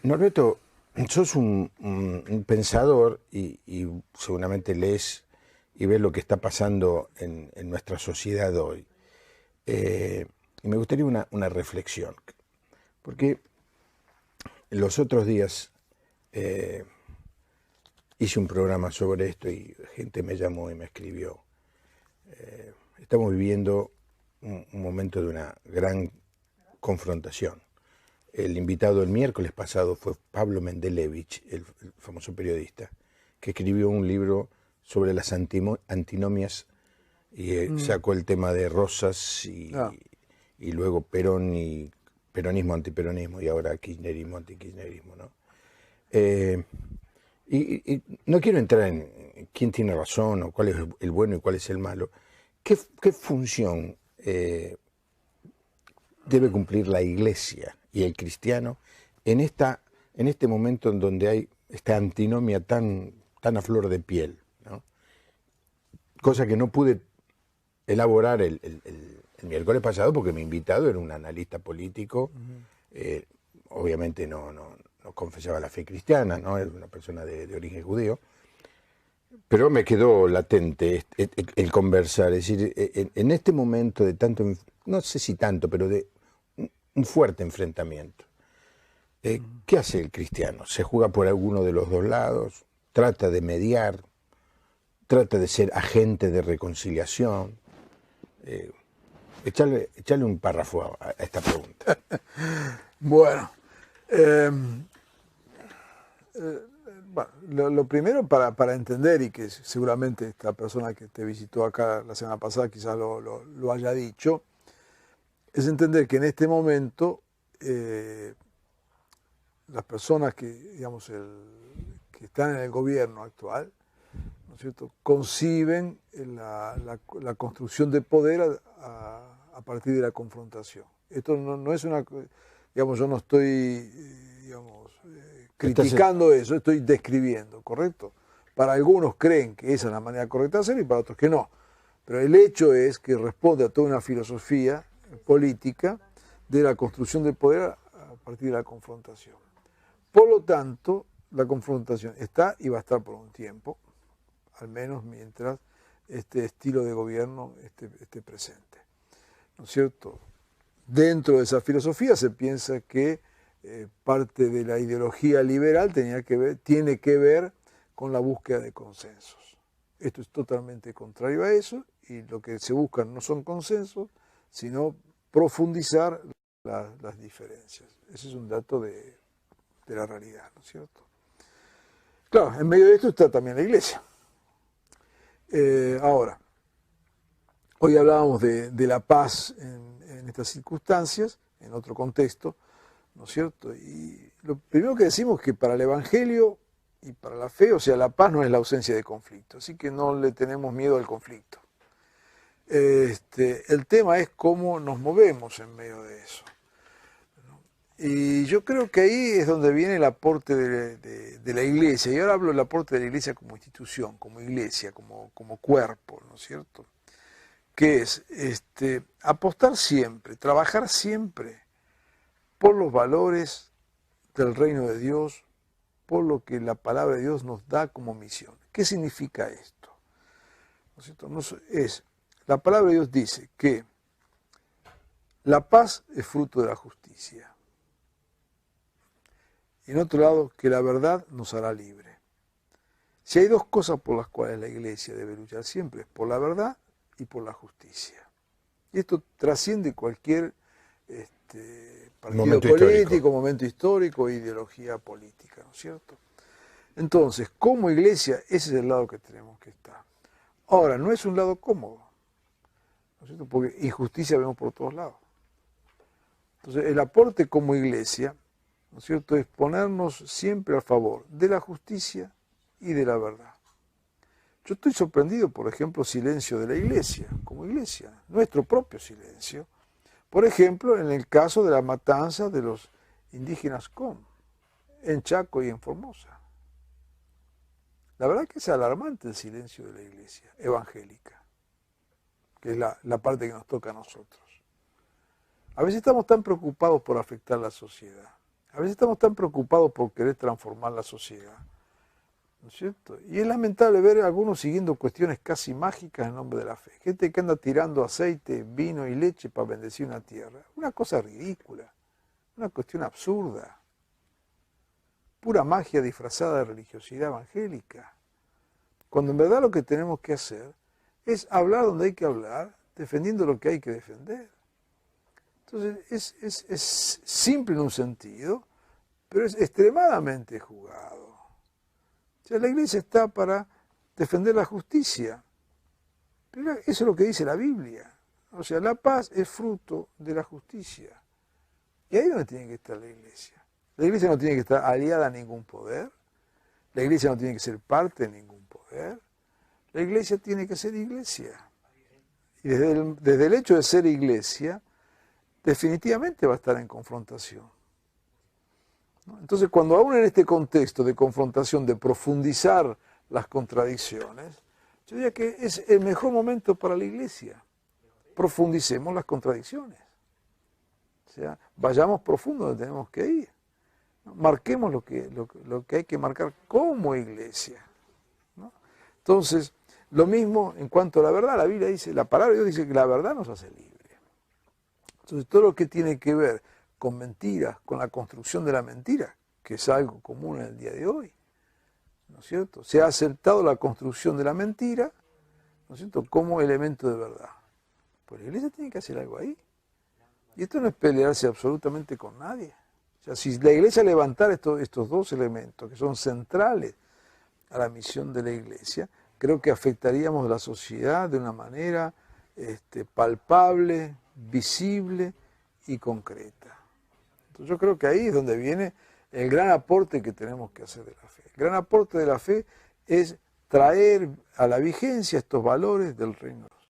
Norberto, sos un pensador y seguramente lees y ves lo que está pasando en nuestra sociedad hoy. Y me gustaría una reflexión, porque los otros días hice un programa sobre esto y gente me llamó y me escribió. Estamos viviendo un momento de una gran confrontación. El invitado el miércoles pasado fue Pablo Mendelevich, el famoso periodista, que escribió un libro sobre las antinomias y sacó el tema de Rosas y luego Perón y peronismo, antiperonismo y ahora kirchnerismo, antikirchnerismo, ¿no? Y no quiero entrar en quién tiene razón o cuál es el bueno y cuál es el malo. ¿Qué función debe cumplir la Iglesia y el cristiano en este momento en donde hay esta antinomia tan a flor de piel, ¿no? Cosa que no pude elaborar el miércoles pasado porque mi invitado era un analista político, obviamente no confesaba la fe cristiana, ¿no? Era una persona de origen judío, pero me quedó latente el conversar, es decir, en este momento de tanto, no sé si tanto, pero de un fuerte enfrentamiento. ¿Qué hace el cristiano? ¿Se juega por alguno de los dos lados? ¿Trata de mediar? ¿Trata de ser agente de reconciliación? Echarle un párrafo a esta pregunta. Bueno, lo primero para entender, y que seguramente esta persona que te visitó acá la semana pasada quizás lo haya dicho, es entender que en este momento las personas que, digamos, que están en el gobierno actual, ¿no es cierto?, conciben la construcción de poder a partir de la confrontación. Esto no es una, digamos, yo no estoy, digamos, criticando eso, estoy describiendo, ¿correcto? Para algunos creen que esa es la manera correcta de hacerlo y para otros que no. Pero el hecho es que responde a toda una filosofía política de la construcción del poder a partir de la confrontación. Por lo tanto, la confrontación está y va a estar por un tiempo, al menos mientras este estilo de gobierno esté presente, ¿no es cierto? Dentro de esa filosofía se piensa que parte de la ideología liberal tiene que ver con la búsqueda de consensos. Esto es totalmente contrario a eso y lo que se busca no son consensos, sino profundizar las diferencias. Ese es un dato de la realidad, ¿no es cierto? Claro, en medio de esto está también la Iglesia. Ahora, hoy hablábamos de la paz en estas circunstancias, en otro contexto, ¿no es cierto? Y lo primero que decimos es que para el Evangelio y para la fe, o sea, la paz no es la ausencia de conflicto, así que no le tenemos miedo al conflicto. El tema es cómo nos movemos en medio de eso. Y yo creo que ahí es donde viene el aporte de la Iglesia, y ahora hablo del aporte de la Iglesia como institución, como Iglesia, como cuerpo, ¿no es cierto? Que es apostar siempre, trabajar siempre por los valores del reino de Dios, por lo que la palabra de Dios nos da como misión. ¿Qué significa esto? ¿No es cierto? La palabra de Dios dice que la paz es fruto de la justicia. Y en otro lado, que la verdad nos hará libre. Si hay dos cosas por las cuales la Iglesia debe luchar siempre, es por la verdad y por la justicia. Y esto trasciende cualquier partido político, momento histórico, ideología política, ¿no es cierto? Entonces, como Iglesia, ese es el lado que tenemos que estar. Ahora, no es un lado cómodo, ¿no es cierto? Porque injusticia vemos por todos lados. Entonces, el aporte como Iglesia, ¿no es cierto?, es ponernos siempre a favor de la justicia y de la verdad. Yo estoy sorprendido, por ejemplo, silencio de la Iglesia, como Iglesia, nuestro propio silencio. Por ejemplo, en el caso de la matanza de los indígenas COM, en Chaco y en Formosa. La verdad que es alarmante el silencio de la Iglesia evangélica, que es la parte que nos toca a nosotros. A veces estamos tan preocupados por afectar la sociedad A veces estamos tan preocupados por querer transformar la sociedad, ¿no es cierto? Y es lamentable ver a algunos siguiendo cuestiones casi mágicas en nombre de la fe. Gente que anda tirando aceite, vino y leche para bendecir una tierra. Una cosa ridícula, una cuestión absurda. Pura magia disfrazada de religiosidad evangélica. Cuando en verdad lo que tenemos que hacer es hablar donde hay que hablar, defendiendo lo que hay que defender. Entonces es simple en un sentido, pero es extremadamente jugado. O sea, la iglesia está para defender la justicia. Pero eso es lo que dice la Biblia. O sea, la paz es fruto de la justicia. Y ahí es donde tiene que estar la iglesia. La iglesia no tiene que estar aliada a ningún poder. La iglesia no tiene que ser parte de ningún poder. La iglesia tiene que ser iglesia. Y desde el hecho de ser iglesia, definitivamente va a estar en confrontación. ¿No? Entonces, cuando aún en este contexto de confrontación, de profundizar las contradicciones, yo diría que es el mejor momento para la iglesia. Profundicemos las contradicciones. O sea, vayamos profundo donde tenemos que ir. Marquemos lo que hay que marcar como iglesia, ¿no? Entonces, lo mismo en cuanto a la verdad. La Biblia dice, la palabra de Dios dice que la verdad nos hace libres. Entonces, todo lo que tiene que ver con mentiras, con la construcción de la mentira, que es algo común en el día de hoy, ¿no es cierto? Se ha aceptado la construcción de la mentira, ¿no es cierto?, como elemento de verdad. Pues la iglesia tiene que hacer algo ahí. Y esto no es pelearse absolutamente con nadie. O sea, si la iglesia levantara estos dos elementos que son centrales a la misión de la iglesia, creo que afectaríamos a la sociedad de una manera palpable, visible y concreta. Entonces yo creo que ahí es donde viene el gran aporte que tenemos que hacer de la fe. El gran aporte de la fe es traer a la vigencia estos valores del reino